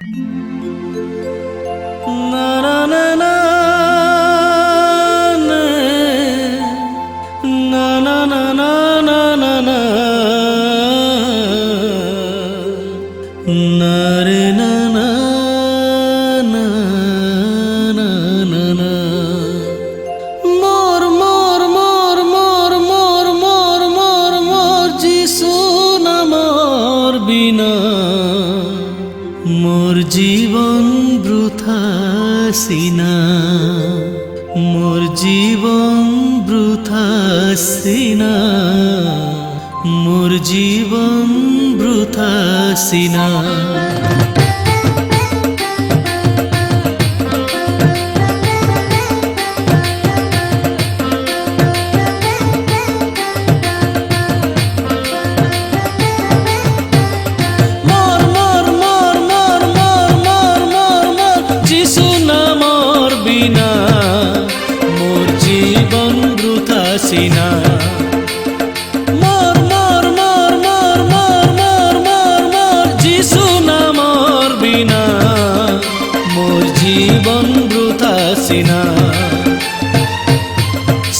না না না না না না না না না না না না রে না না না না না না মোর মোর মোর মোর মোর মোর মোর মোর যিশু নামর বিনা মোর জীবন বৃথা সিনা মোর জীবন বৃথা সিনা মোর জীবন বৃথা সিনা সিনা মোর মোর মোর মোর মোর মোর মোর মোর যিশু নামর বিনা মোর জীবন বৃথা সিনা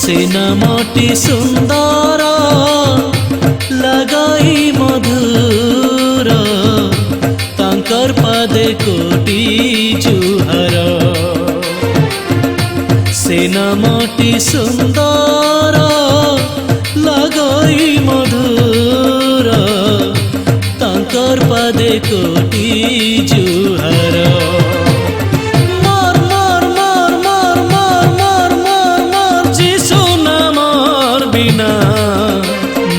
সে নামটি সুন্দর লাগাই মধুর তাঙ্কর পাদে কোটি জুহার সে নামটি সুন্দর লাগাই মধুর তাঙ্কর পাদে কোটি জুহার মোর মোর মোর মোর মোর মোর মোর মোর যিশু নামর বিনা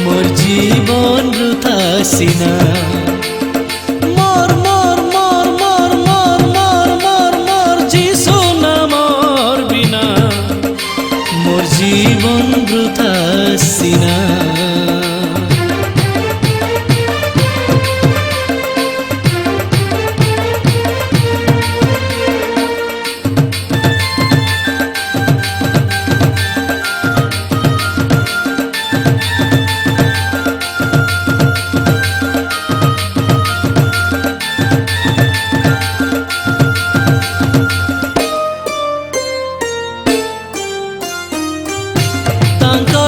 মোর জীবন বৃথা সিনা মোর মোর মোর মোর মোর মোর মোর মোর যিশু নামর বিনা মোর জীবন বৃথা সিনা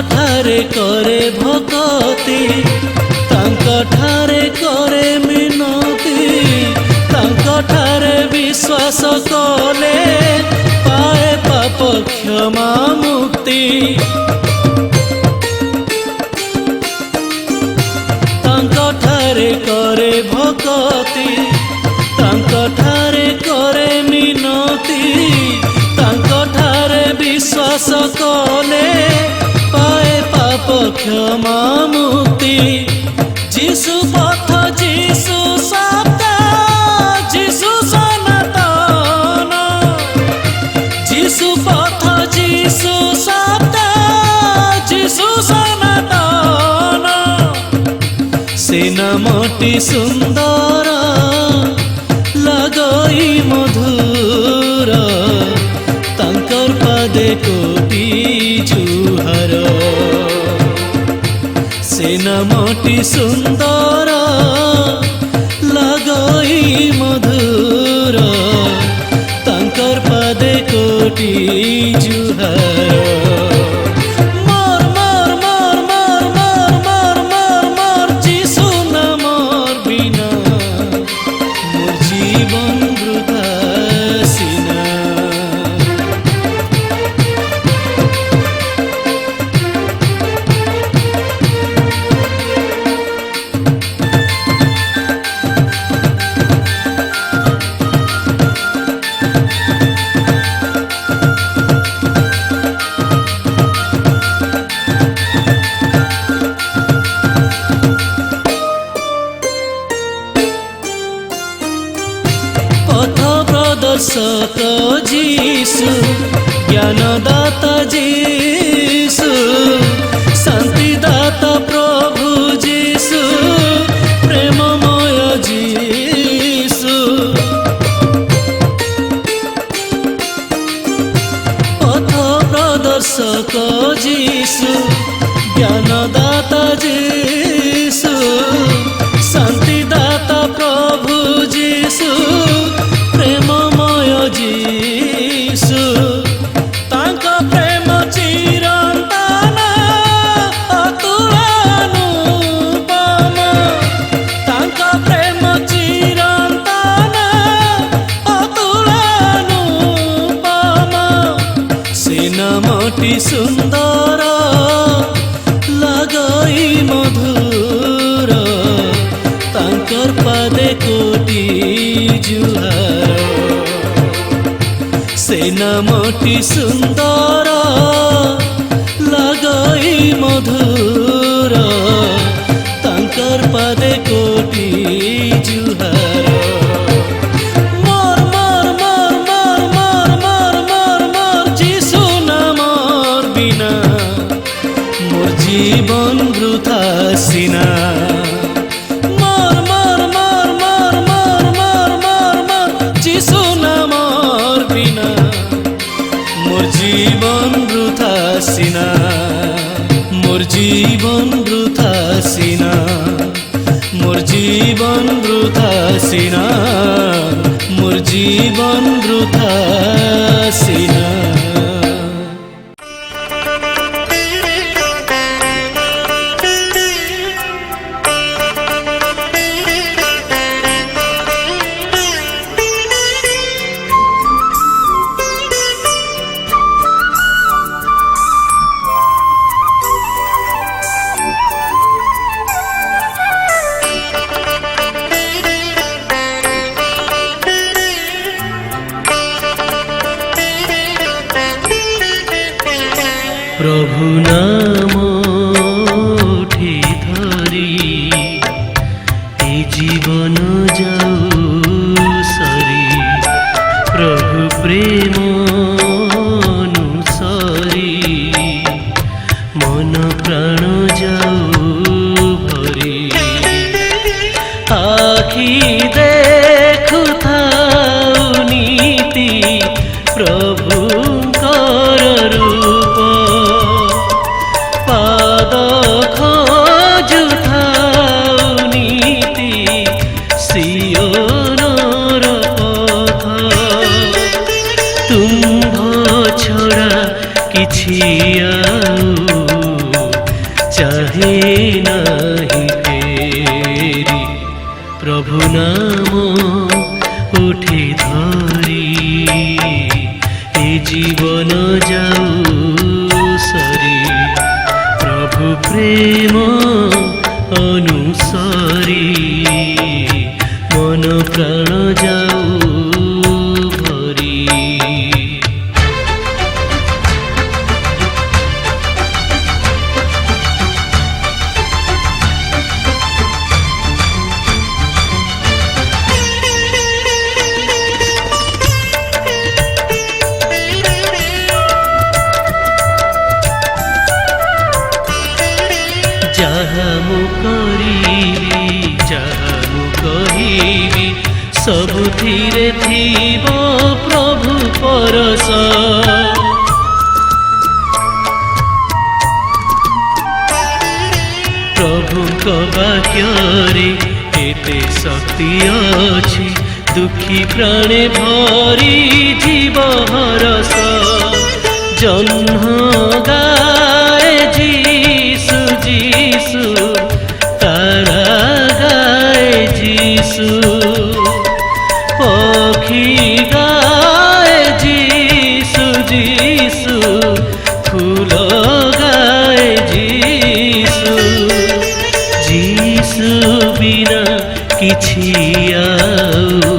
ठारे करे भक्ति तांक ठारे करे मिनती तांक ठारे विश्वास कले पाए पाप क्षमा मुक्ति तांक ठारे करे भक्ति तांक ठारे करे मिनती तांक ठारे विश्वास कले पाए पाप क्षमा मुक्ति যিশু পথ যিশু শব্দ যিশু সনাতন যিশু পথ যিশু শব্দ যিশু সনাতন সে নামটি সুন্দর লাগাই মধুর তাঙ্কর পাদে কোটি জুহার সে নামটি সুন্দর লাগাই মধুর তাঙ্কর পাদে কোটি জুহার মোর মোর মোর মোর মোর মোর মোর মোর যিশু নামর বিনা মোর জীবন বৃথা সিনা प्रदर्शक जीसु ज्ञानदाता जीसु शांतिदाता प्रभु जीसु प्रेममय जीसु पथ प्रदर्शक जीसु ज्ञानदाता जीसु शांतिदाता प्रभु जीसु ନାମଟି ସୁନ୍ଦର ଲାଗଇ ମଧୁର ତାଙ୍କର ପାଦେ କୋଟି ଜୁହାର ସେ ନାମଟି ସୁନ୍ଦର ଲାଗଇ ମଧୁର ତାଙ୍କର ପାଦେ କୋଟି ଜୁହାର মোর মোর মোর মোর মোর মোর মোর মোর যিশু নামর বিনা মোর জীবন বৃথা সিনা মোর মোর মোর মোর মোর মোর মোর মোর যিশু নামর বিনা মোর জীবন বৃথা সিনা মোর জীবন বৃথা সিনা মোর জীবন বৃথা সিনা মোর জীবন বৃথা সিনা প্রভু নাম উঠি ধরি এই জীবন যাও সরি প্রভু প্রেম অনুসরি মন প্রাণ যাও ভরি আখি দেখুথাও নীতি প্রভুঙ্কর রূপ পাদ খোঁজুথাও নীতি সিয়োনর পথ তুম্ভ ছড়া কিছু ଆଉ চাহে নাহি ফেরি প্রভু নাম উঠি ধরি এ জীবন যাও সরি প্রভু প্রেম অনুসরি মন প্রাণ যাও ভরি যাহা মু করিবি যাহা মু কহিবি ସବୁଥିରେ ଥିବ ପ୍ରଭୁ ପରଶ ପ୍ରଭୁଙ୍କ ବାକ୍ୟରେ ଏତେ ଶକ୍ତି ଅଛି ଦୁଃଖୀ ପ୍ରାଣେ ଭରି ଯିବ ହରସ ଜହ୍ନ ଗାଏ ଯୀଶୁ ଯୀଶୁ ତାରା ଗାଏ ଯୀଶୁ পক্ষী গায় যিশু যিশু ফুল গায় যিশু যিশু বিনা কিছু আউ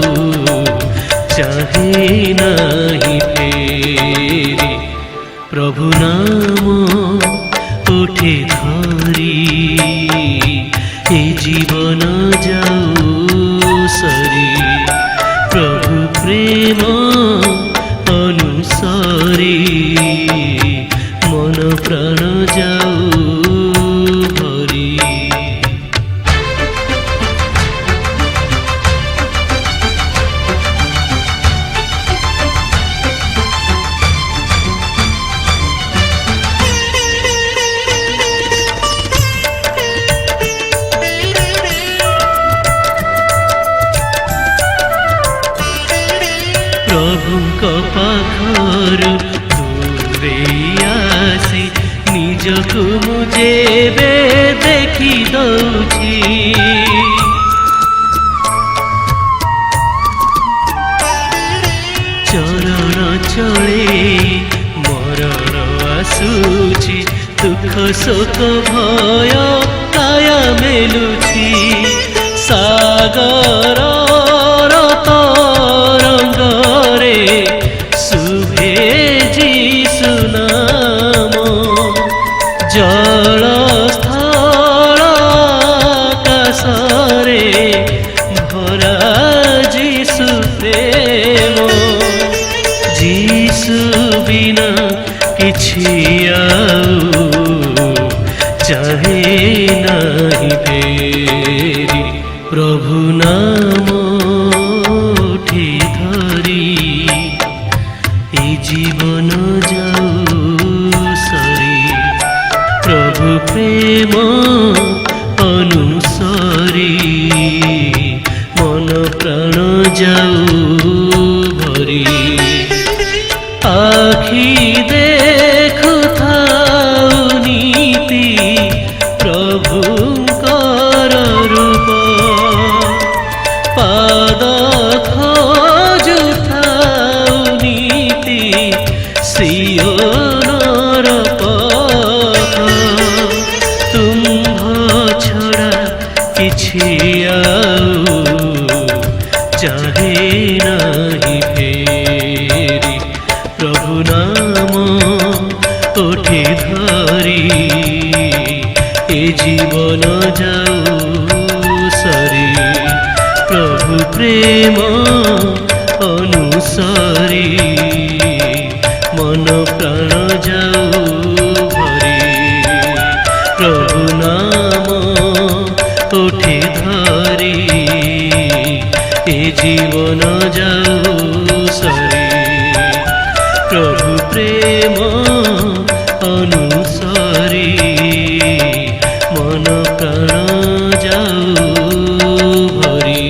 চাহে নাহি ফেরি প্রভু নাম উঠে ধরি এ জীবন যাও সরি প্রভু প্রেম অনুসরি মন প্রাণ যাও ভরি প্রভুଙ୍କ ପାଖରୁ ଦୂରେଇ ଆସି ନିଜକୁ ମୁଁ ଯେବେ ଦେଖି ଦଉଛି ଚରଣ ଚଳେ ମରଣ ହସୁଛି ଦୁଃଖ ଶୋକ ଭୟ କାୟା ମେଲୁଛି ସାଗରର ତରଙ୍ଗରେ ଶୁଭେ ଯୀଶୁ ନାମ ଜଳ ସ୍ଥଳ ଆକାଶରେ ଭରା ଯୀଶୁ ପ୍ରେମ ଯୀଶୁ ବିନା କିଛି ଆଉ ଚାहे ନାହିଁ ଫେରି ପ୍ରଭୁ ନାମ ଉଠି ଧରି ଏ ଜୀବନ ଯାଉ ସରି ପ୍ରଭୁ ପ୍ରେମ ଅନୁସରି ମନ ପ୍ରାଣ ଯାଉ ଭରି আখি দেখুথাও নীতি প্রভুঙ্কর রূপ পাদ খোঁজুথাও নীতি সিয়োনর পথ তুম্ভ ছড়া কিছু আউ চাহে নাহি ফেরি প্রভু নাম উঠি ধরি এ জীবন যাও সরি প্রভু প্রেম অনুসরি মন প্রাণ যাও ভরি প্রভু নাম উঠি ধরি এ জীবন যাও সরি প্রভু প্রেম অনুসরি মন প্রাণ যাও ভরি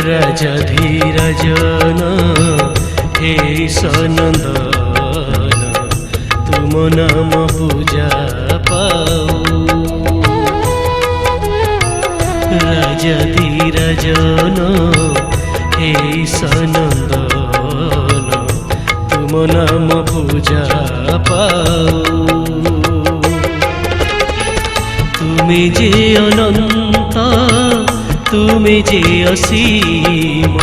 রাজাধিরাজন হে সনন্দন তুম নাম পূজা পাও। রাজাধিরাজন হে সনন্দন তুম নাম পূজা পাও। তুমি যে অনন্ত তুমি যে অসীম,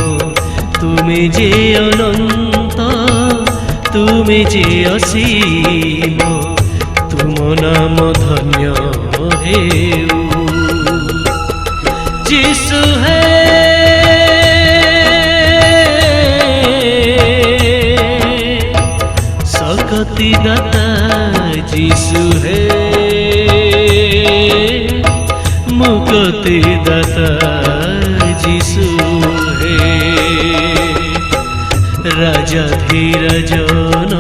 তুমি যে অনন্ত তুমি যে অসীম, তুম নাম ধন্য হেউ। যিশু হে শক্তি দাতা, যিশু হে মুক্তি দাতা, যিশু হে রাজাধিরাজন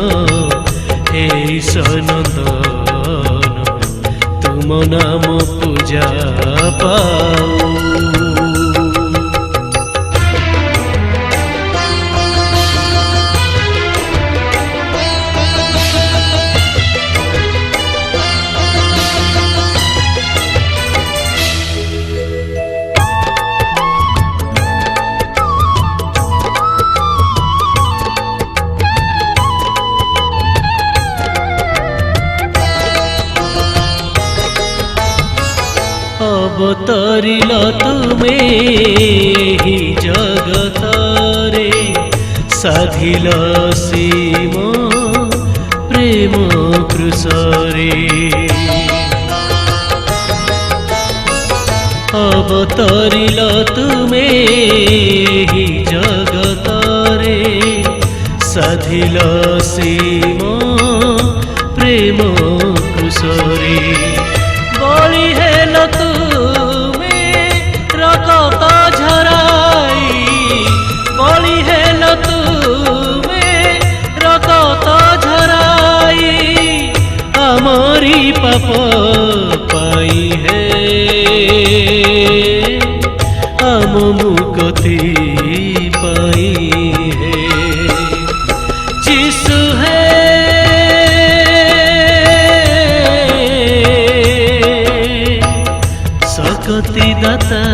হে সনন্দন তুম নাম পূজা পাও। অবতরিল তুমি হি জগতরে, সাধিল সীম প্রেম কৃশরে। অবতরিল তুমি হি জগতরে, সাধিল সীম প্রেম কৃশরে। বলি হেল তুমি রক্ত ঝরাই, বলি হেল তুমি রক্ত ঝরাই, আমারি পাপ পাই হে আম মুক্তি পাই হে। যিশু হে শক্তি দাতা,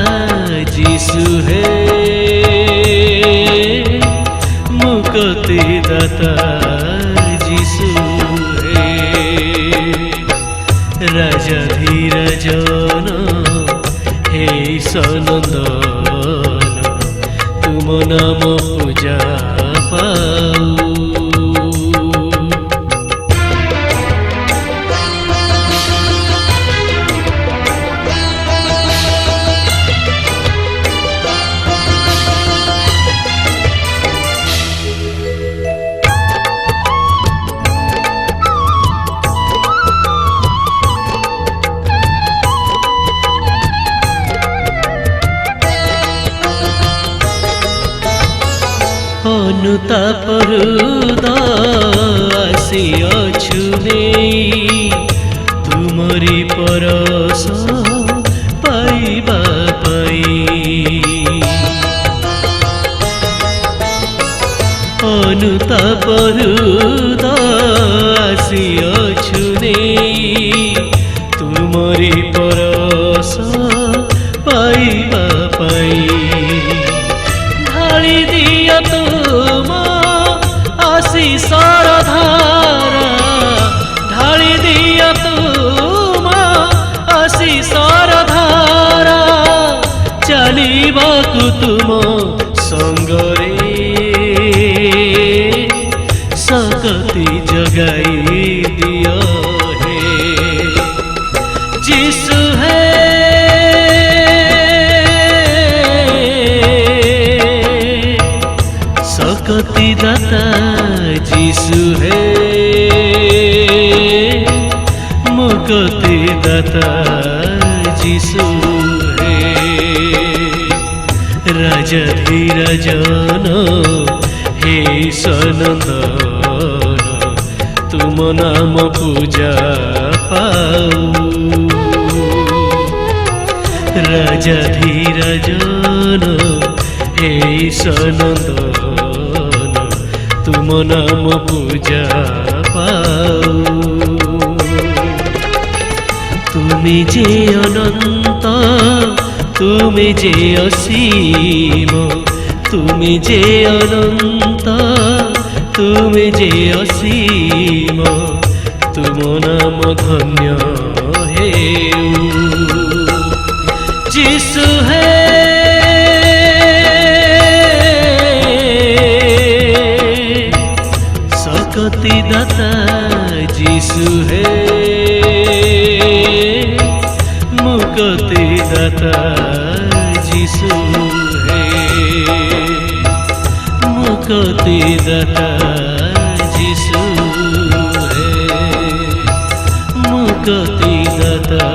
যিশু হে মুক্তি দাতা, যিশু হে রাজাধিরাজন হে সনন্দন তুম নাম পূজা পাও। অনুতাপ হৃদয় আসিঅছু নেই, তুমরি পরশ পাইবা পাই। অনুতাপ হৃদয় আসিঅছু নেই, তুমরি পরশ পাইবা পাই। ঢালি দিও তুম আশিষর ধারা, ঢালি দিও তুম আশিষর ধারা, চালিবাকু তুম সঙ্গরে শক্তি জগাই দিও হে। যিশু হে শক্তি দাতা, যিশু হে মুক্তি দাতা, যিশু হে রাজাধিরাজন হে সনন্দন তুম নাম পূজা পাও। রাজাধিরাজন हे ईशनंदन तुम नाम पूजा पाऊ तुमी जे अनंत तुमी जे असीम तुमी जे अनंत तुमी जे असीम तुम नाम धन्य हे जिसु है सकति दाता जिसु है मुक्ति दाता जिसु है मुक्ति दाता जिसु है मुक्ति दाता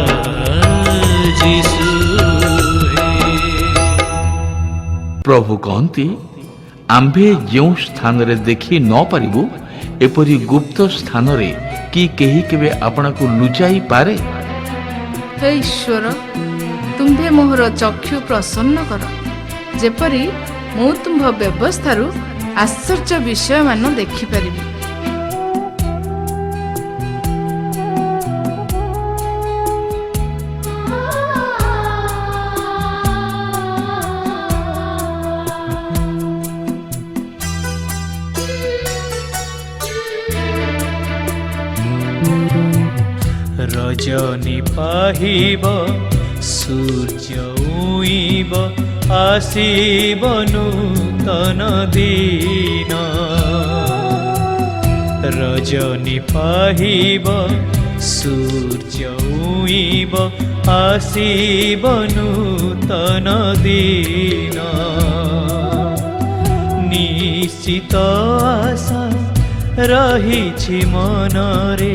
जिसु है। प्रभु कहती आंभे जो स्थान रे देखी न पारिबु एपरी गुप्त स्थान रे कि केही केबे आपना को लुचाई पारे। हे ईश्वर तुम्भे मोहर चक्षु प्रसन्न कर जेपरी मु तुम्भ व्यवस्थारू आश्चर्य विषय मान देखिपारि। रजनी पाहिब सूर्य उइब आसीब नूतन दिन रजनी पाहिब सूर्य उइब आसीब नूतन दिन निश्चित आशा रहिछि मनरे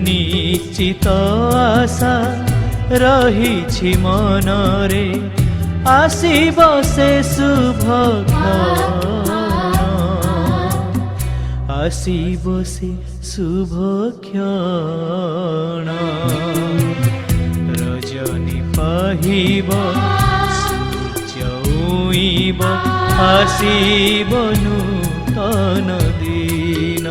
निश्चित आशा रहिछि मनरे आसीब से शुभ आसीब से शुभ क्षण रजनी पाहिब सूर्य उइब आसीब नूतन दिन।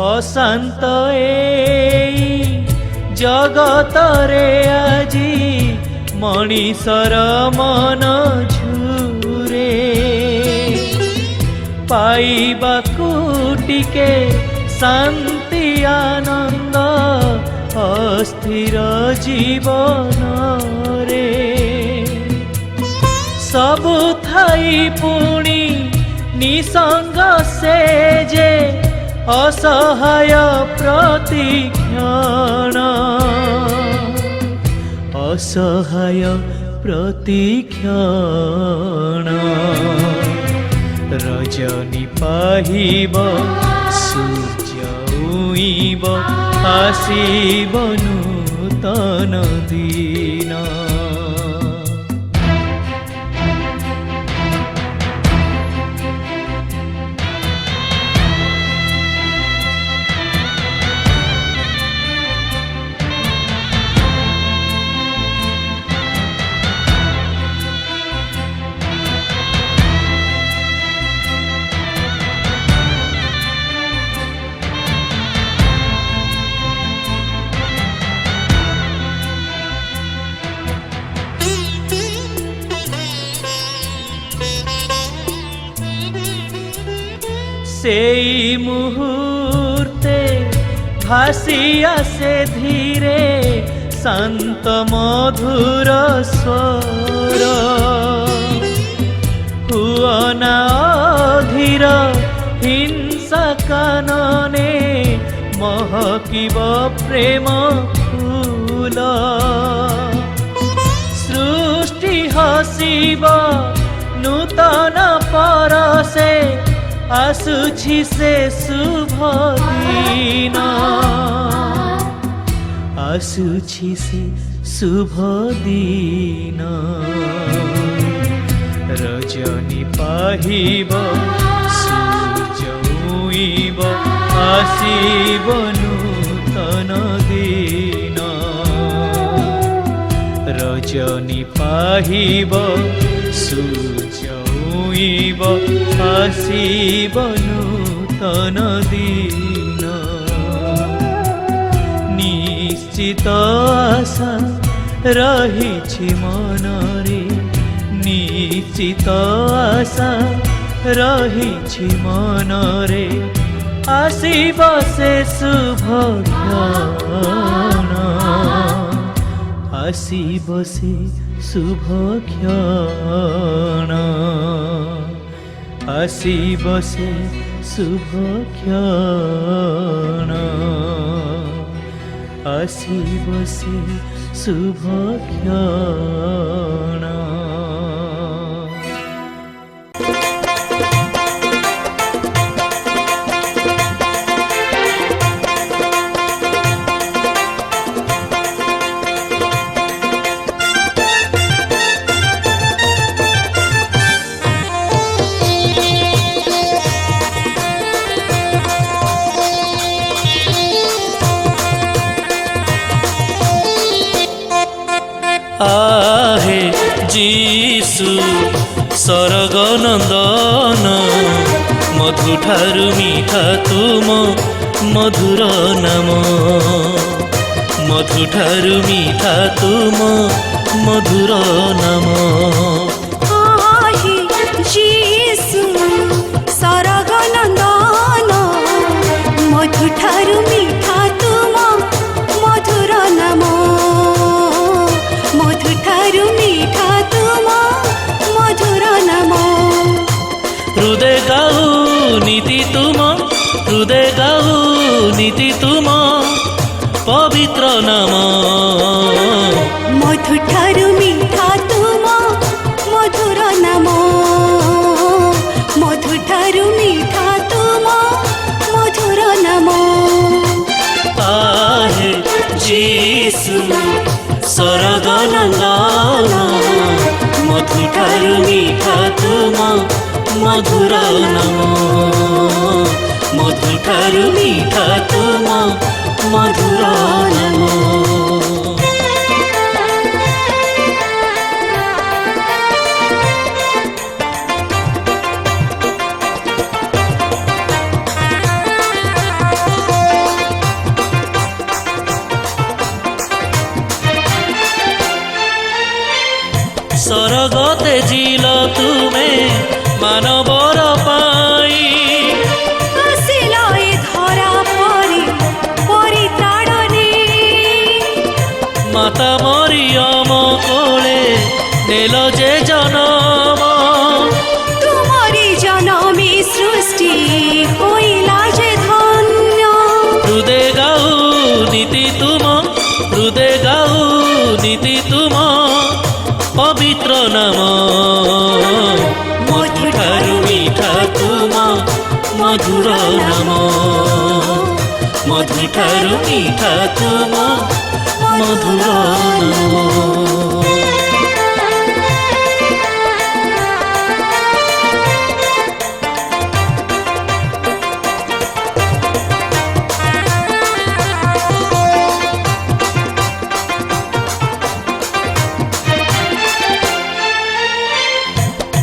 अशांत जगत रे आजी मनीषर मन झुरे पाइबाकु टिके शांति आनंद अस्थिर जीवन रे सबु थाई पुणी निसंग से जे असहाय प्रतिक्षण असहाय प्रतिक्षण रजनी पाहिब सूर्य उइब आसीब नूतन दिन। सेई मुहूर्ते भासी आसे धीरे शांत मधुर स्वर हुअना धीर हिंसा कानने महकिब प्रेम फूल सृष्टि हसिब नूतन परसे आसुछि से शुभ दिन आसुछि से शुभ दिन रजनी पाहिब सूर्य उइब आसिब नूतन दिन रजनी पाहिब सूर्य उइब आसिब नूतन दिन निश्चित आशा रहिछि मनरे निश्चित आशा रहिछि मनरे आसिब से शुभ क्षण आसिब से शुभ क्षण आसिब से शुभ क्षण आसिब से शुभ क्षण आहे जीसु सरगनंदन मधुठारु मीठा तुम मधुर नाम मधुठारु मीठा तुम मधुर नाम आहे जीसु सरगनंदन मधुठारु मीठा तुम मधुर नाम मधुठारु मीठा तुम मधुर नाम हृदय गाऊ नीति तुम हृदय गाऊ नीति तुम पवित्र नाम मधुठारु मीठा तुम मधुर नाम मधुठारु मीठा तुम मधुर नाम आहे जीसु सरगनंदन मधुठारु मीठा तुम मधुर नाम मधुठारु मीठा तुम मधुर नाम सरगते जिल तुमे मानवर पाई ଆସିଲ ଏ ଧରା ପରି ପରିତ୍ରାଣରେ माता मरियम कोले नेल जे जनम ତୁମରି ଜନମେ ସୃଷ୍ଟି ହୋଇଲା ଯେ ଧନ୍ୟ हृदय गाऊ नीति तुम हृदय गाऊ नीति तुम पवित्र नाम मधुठारु मीठा तुम मधुर नाम मधुठारु मीठा तुम मधुर नाम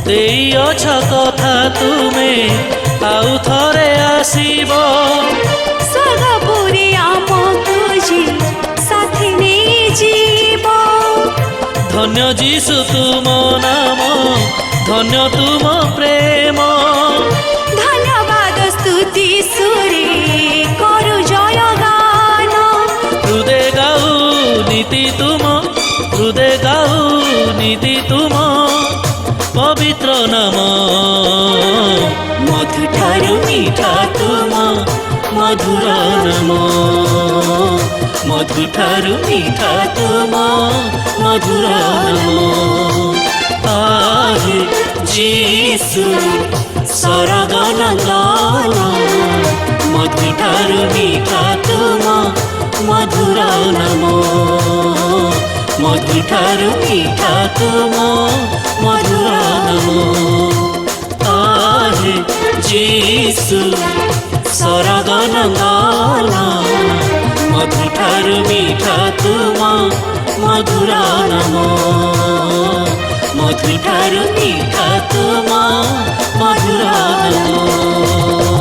देइअछ कथा तुमे आउ थरे आसीब ସ୍ୱର୍ଗପୁରୀ ଆମକୁ ଯେ ସାଥି ନେଇଯିବ धन्य जीसु तुम नाम धन्य तुम प्रेम ଧନ୍ୟବାଦ ସ୍ତୁତି ସୁରେ କରୁ ଜୟଗାନ हृदय गाऊ नीति तुम हृदय गाऊ नीति तुम पवित्र नाम मधुठारु मीठा तुम ମଧୁର ନାମ ମଧୁଠାରୁ ମିଠା ତୁମ ମଧୁର ନାମ ଆହେ ଯୀଶୁ ସରଗ ନନ୍ଦନ ମଧୁଠାରୁ ମିଠା ତୁମ ମଧୁର ନାମ ମଧୁଠାରୁ ମିଠା ତୁମ ମଧୁର ନାମ ଆହେ ଯୀଶୁ ସରଗ ନନ୍ଦନ ମଧୁଠାରୁ ମିଠା ତୁମ ମଧୁର ନାମ ମଧୁଠାରୁ ମିଠା ତୁମ ମଧୁର ନାମ